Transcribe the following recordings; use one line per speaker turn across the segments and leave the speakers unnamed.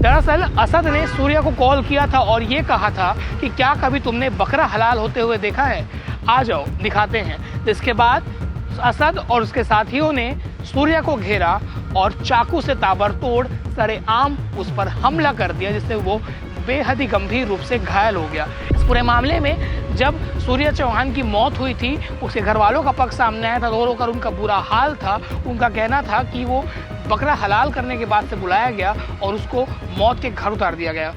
दरअसल असद ने सूर्या को कॉल किया था और ये कहा था कि क्या कभी तुमने बकरा हलाल होते हुए देखा है, आ जाओ दिखाते हैं। जिसके बाद असद और उसके साथियों ने सूर्या को घेरा और चाकू से ताबड़तोड़ सरेआम उस पर हमला कर दिया, जिससे वो बेहद ही गंभीर रूप से घायल हो गया। इस पूरे मामले में जब सूर्या चौहान की मौत हुई थी, उसके घर वालों का पक्ष सामने आया था। रो रो कर उनका बुरा हाल था। उनका कहना था कि वो बकरा हलाल करने के बाद से बुलाया गया और उसको मौत के घर उतार दिया गया।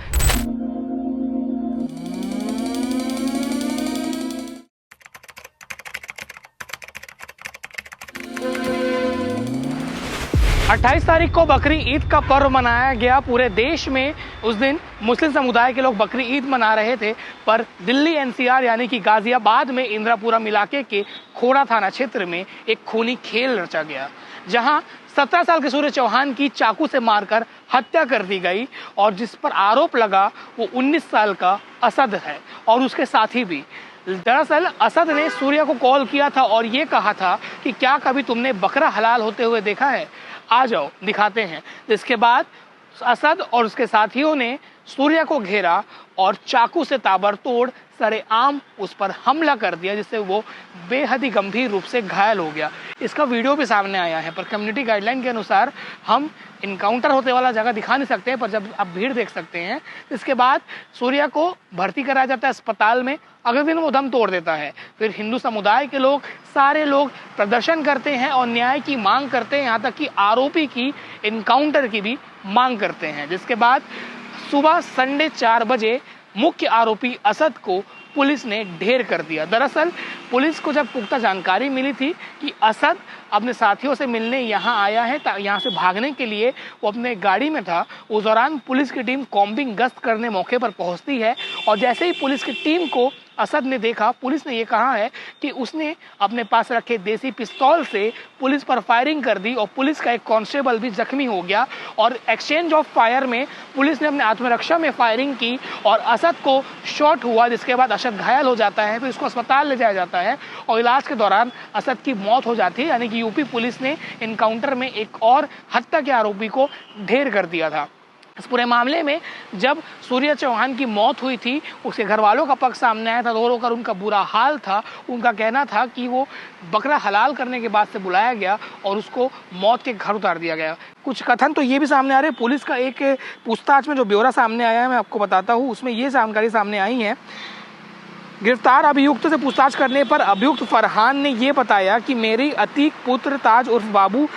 अट्ठाईस तारीख को बकरी ईद का पर्व मनाया गया पूरे देश में। उस दिन मुस्लिम समुदाय के लोग बकरी ईद मना रहे थे, पर दिल्ली एनसीआर यानी कि गाजियाबाद में इंदिरापुरम इलाके के खोड़ा थाना क्षेत्र में एक खूनी खेल रचा गया, जहां 17 साल के सूर्य चौहान की चाकू से मारकर हत्या कर दी गई और जिस पर आरोप लगा वो 19 साल का असद है और उसके साथी भी। दरअसल असद ने सूर्या को कॉल किया था और ये कहा था कि क्या कभी तुमने बकरा हलाल होते हुए देखा है, आ जाओ दिखाते हैं। जिसके बाद असद और उसके साथियों ने सूर्या को घेरा और चाकू से ताबड़तोड़ सरेआम उस पर हमला कर दिया, जिससे वो बेहद ही गंभीर रूप से घायल हो गया। इसका वीडियो भी सामने आया है, पर कम्युनिटी गाइडलाइन के अनुसार हम इनकाउंटर होते वाला जगह दिखा नहीं सकते हैं, पर जब आप भीड़ देख सकते हैं। इसके बाद सूर्या को भर्ती कराया जाता है अस्पताल में। अगले दिन वो दम तोड़ देता है। फिर हिंदू समुदाय के लोग, सारे लोग प्रदर्शन करते हैं और न्याय की मांग करते हैं, यहाँ तक कि आरोपी की इनकाउंटर की भी मांग करते हैं। जिसके बाद सुबह 4:30 बजे मुख्य आरोपी असद को पुलिस ने ढेर कर दिया। दरअसल पुलिस को जब पुख्ता जानकारी मिली थी कि असद अपने साथियों से मिलने यहाँ आया है, यहाँ से भागने के लिए वो अपने गाड़ी में था, उस दौरान पुलिस की टीम कॉम्बिंग गश्त करने मौके पर पहुँचती है और जैसे ही पुलिस की टीम को असद ने देखा, पुलिस ने ये कहा है कि उसने अपने पास रखे देसी पिस्तौल से पुलिस पर फायरिंग कर दी और पुलिस का एक कांस्टेबल भी जख्मी हो गया। और एक्सचेंज ऑफ फायर में पुलिस ने अपने आत्मरक्षा में फायरिंग की और असद को शॉट हुआ, जिसके बाद असद घायल हो जाता है। फिर इसको अस्पताल ले जाया जाता है और इलाज के दौरान असद की मौत हो जाती है। यानी कि यूपी पुलिस ने इनकाउंटर में एक और हत्या के आरोपी को ढेर कर दिया था। इस पूरे मामले में जब सूर्या चौहान की मौत हुई थी, उसके घर वालों का पक्ष सामने आया था। रो रो कर उनका बुरा हाल था। उनका कहना था कि वो बकरा हलाल करने के बाद से बुलाया गया और उसको मौत के घर उतार दिया गया। कुछ कथन तो ये भी सामने आ रहे हैं। पुलिस का एक पूछताछ में जो ब्यौरा सामने आया है, मैं आपको बताता हूँ। उसमें ये जानकारी सामने आई है। गिरफ्तार अभियुक्त से पूछताछ करने पर अभियुक्त फरहान ने ये बताया कि मेरी अतीक पुत्र ताज उर्फ बाबू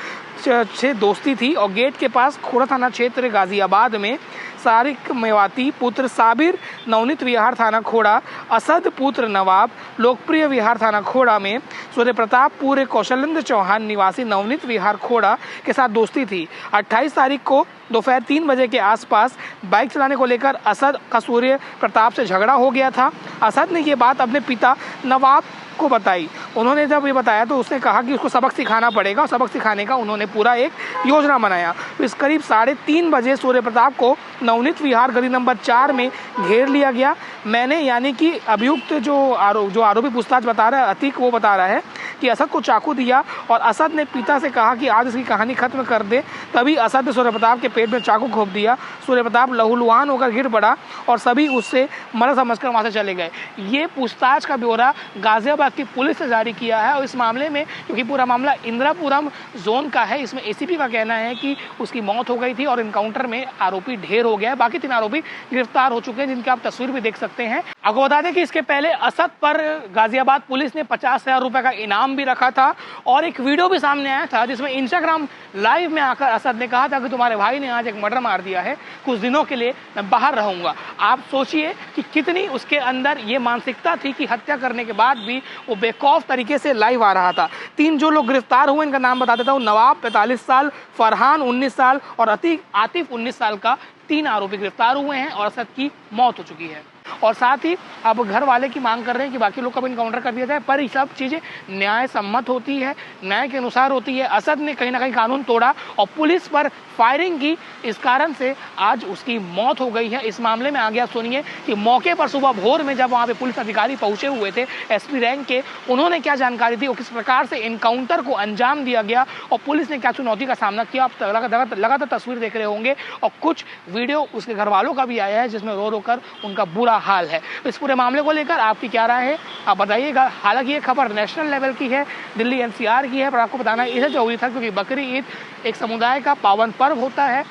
से दोस्ती थी और गेट के पास खोड़ा थाना क्षेत्र गाजियाबाद में सारिक मेवाती पुत्र साबिर नवनीत विहार थाना खोड़ा, असद पुत्र नवाब लोकप्रिय विहार थाना खोड़ा में सूर्य प्रताप पूरे कौशलेंद्र चौहान निवासी नवनीत विहार खोड़ा के साथ दोस्ती थी। 28 तारीख को दोपहर 3 बजे के आसपास बाइक चलाने को लेकर असद का सूर्य प्रताप से झगड़ा हो गया था। असद ने ये बात अपने पिता नवाब को बताई। उन्होंने जब ये बताया तो उसने कहा कि उसको सबक सिखाना पड़ेगा और सबक सिखाने का उन्होंने पूरा एक योजना बनाया। तो इस करीब 3:30 बजे सूर्य प्रताप को नवनीत विहार गली नंबर 4 में घेर लिया गया। मैंने यानी कि अभियुक्त जो आरोपी पूछताछ बता रहा है, अतीक, वो बता रहा है कि असद को चाकू दिया और असद ने पिता से कहा कि आज इसकी कहानी खत्म कर दे। तभी असद ने सूर्य प्रताप के पेट में चाकू घोंप दिया। सूर्य प्रताप लहूलुहान होकर गिर पड़ा और सभी उससे मर समझकर वहां से चले गए। ये पूछताछ का ब्यौरा गाजियाबाद की पुलिस ने जारी किया है। और इस मामले में, क्योंकि पूरा मामला इंदिरापुरम जोन का है, इसमें एसीपी का कहना है कि उसकी मौत हो गई थी और इनकाउंटर में आरोपी ढेर हो गया है। बाकी 3 आरोपी गिरफ्तार हो चुके हैं, जिनकी आप तस्वीर भी देख सकते हैं। आपको बता दें कि इसके पहले असद पर गाजियाबाद पुलिस ने 50,000 रुपए का इनाम भी रखा था और एक वीडियो भी सामने आया था जिसमें इंस्टाग्राम लाइव में आकर असद ने कहा था कि तुम्हारे भाई ने आज एक मर्डर मार दिया है, कुछ दिनों के लिए मैं बाहर रहूंगा। आप सोचिए कि कितनी उसके अंदर ये मानसिकता थी कि हत्या करने के बाद भी वो बेखौफ तरीके से लाइव आ रहा था। 3 जो लोग गिरफ्तार हुए, इनका नाम बता देता हूँ। नवाब 45 साल, फरहान 19 साल और आतिफ 19 साल का 3 आरोपी गिरफ्तार हुए हैं और असद की मौत हो चुकी है। और साथ ही अब घर वाले की मांग कर रहे हैं कि बाकी लोग का भी इनकाउंटर कर दिया जाए, पर ये सब चीज़ें न्याय सम्मत होती है, न्याय के अनुसार होती है। असद ने कहीं ना कहीं कानून तोड़ा और पुलिस पर फायरिंग की, इस कारण से आज उसकी मौत हो गई है। इस मामले में आगे आप सुनिए कि मौके पर सुबह भोर में जब वहाँ पे पुलिस अधिकारी पहुंचे हुए थे एसपी रैंक के, उन्होंने क्या जानकारी दी और किस प्रकार से इनकाउंटर को अंजाम दिया गया और पुलिस ने क्या चुनौती का सामना किया। आप लगातार तस्वीर देख रहे होंगे और कुछ वीडियो उसके घर वालों का भी आया है जिसमें रो रो कर उनका बुरा हाल है। इस पूरे मामले को लेकर आपकी क्या राय है, आप बताइएगा। हालांकि ये खबर नेशनल लेवल की है, दिल्ली एनसीआर की है, पर आपको बताना इसलिए जरूरी था क्योंकि बकरी ईद एक समुदाय का पावन पर्व होता है,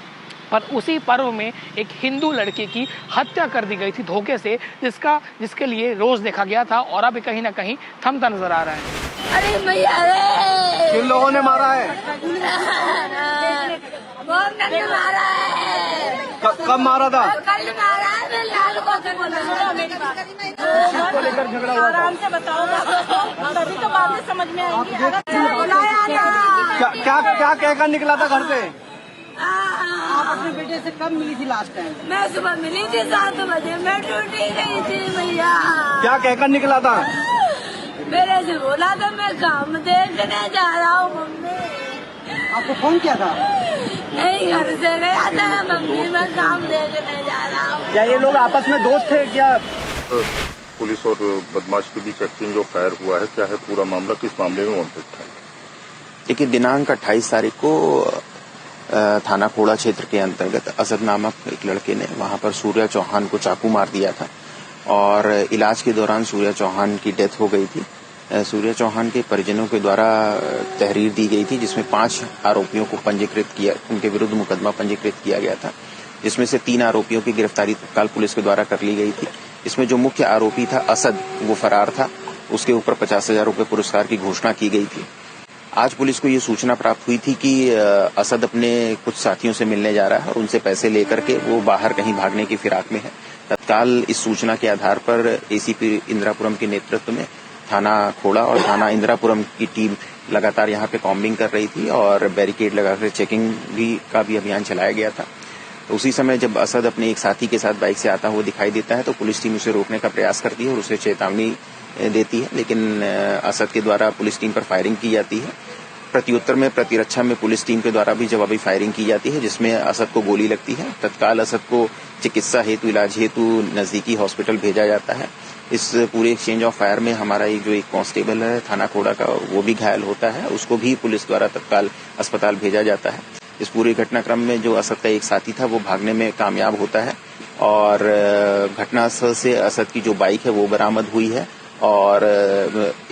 पर उसी पर्व में एक हिंदू लड़के की हत्या कर दी गई थी धोखे से, जिसके लिए रोज देखा गया था और अब कहीं ना कहीं थमता नजर आ रहा है।
अरे भैया
किन लोगों ने मारा है?
मारा है।
कब मारा था?
कल मारा है। मैं लाल
को लेकर झगड़ा हुआ था?
आराम से बताओ, तभी तो बातें समझ में आएंगी।
क्या कहकर निकला था घर से?
आप अपने बेटे से कब मिली थी लास्ट टाइम?
मैं सुबह मिली थी 7 बजे, मैं ड्यूटी गई थी भैया।
क्या कहकर निकला था?
मेरे से बोला था मैं काम देखने जा रहा हूँ मम्मी।
आपको फोन किया था?
नहीं, घर से गया था मम्मी, मैं काम देखने जा रहा हूँ।
क्या ये लोग आपस में दोस्त थे क्या?
पुलिस और बदमाश के बीच एक्सचेंज ऑफ फायर हुआ है, क्या है पूरा मामला, किस मामले में वांटेड था?
देखिए, दिनांक 28 तारीख को थाना खोड़ा क्षेत्र के अंतर्गत असद नामक एक लड़के ने वहां पर सूर्या चौहान को चाकू मार दिया था और इलाज के दौरान सूर्या चौहान की डेथ हो गई थी। सूर्या चौहान के परिजनों के द्वारा तहरीर दी गई थी जिसमें 5 आरोपियों को पंजीकृत किया, उनके विरुद्ध मुकदमा पंजीकृत किया गया था, जिसमें से 3 आरोपियों की गिरफ्तारी तत्काल पुलिस के द्वारा कर ली गई थी। इसमें जो मुख्य आरोपी था असद, वो फरार था, उसके ऊपर 50,000 रुपये पुरस्कार की घोषणा की गई थी। आज पुलिस को ये सूचना प्राप्त हुई थी कि असद अपने कुछ साथियों से मिलने जा रहा है और उनसे पैसे लेकर के वो बाहर कहीं भागने की फिराक में है। तत्काल इस सूचना के आधार पर एसीपी इंदिरापुरम के नेतृत्व में थाना खोड़ा और थाना इंदिरापुरम की टीम लगातार यहाँ पे कॉम्बिंग कर रही थी और बैरिकेड लगाकर चेकिंग का भी अभियान चलाया गया था। तो उसी समय जब असद अपने एक साथी के साथ बाइक से आता हुआ दिखाई देता है तो पुलिस टीम उसे रोकने का प्रयास करती है और उसे चेतावनी देती है, लेकिन असद के द्वारा पुलिस टीम पर फायरिंग की जाती है। प्रत्युत्तर में प्रतिरक्षा में पुलिस टीम के द्वारा भी जवाबी फायरिंग की जाती है जिसमें असद को गोली लगती है। तत्काल असद को चिकित्सा हेतु, इलाज हेतु नजदीकी हॉस्पिटल भेजा जाता है। इस पूरे एक्सचेंज ऑफ फायर में हमारा जो एक कांस्टेबल है थाना खोड़ा का, वो भी घायल होता है, उसको भी पुलिस द्वारा तत्काल अस्पताल भेजा जाता है। इस पूरे घटनाक्रम में जो असद का एक साथी था वो भागने में कामयाब होता है और घटनास्थल से असद की जो बाइक है वो बरामद हुई है और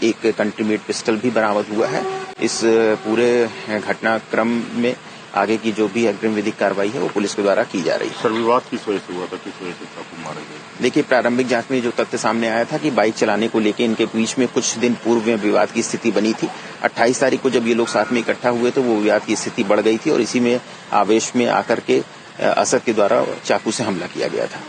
एक कंट्रीमेड पिस्टल भी बरामद हुआ है। इस पूरे घटनाक्रम में आगे की जो भी अग्रिम विधिक कार्रवाई है वो पुलिस के द्वारा की जा रही है।
सर, विवाद किस वजह से हुआ था, किस वजह से चाकू मारे गए?
देखिए, प्रारंभिक जांच में जो तथ्य सामने आया था कि बाइक चलाने को लेकर इनके बीच में कुछ दिन पूर्व में विवाद की स्थिति बनी थी। 28 तारीख को जब ये लोग साथ में इकट्ठा हुए तो वो विवाद की स्थिति बढ़ गई थी और इसी में आवेश में आकर के असद के द्वारा चाकू से हमला किया गया था।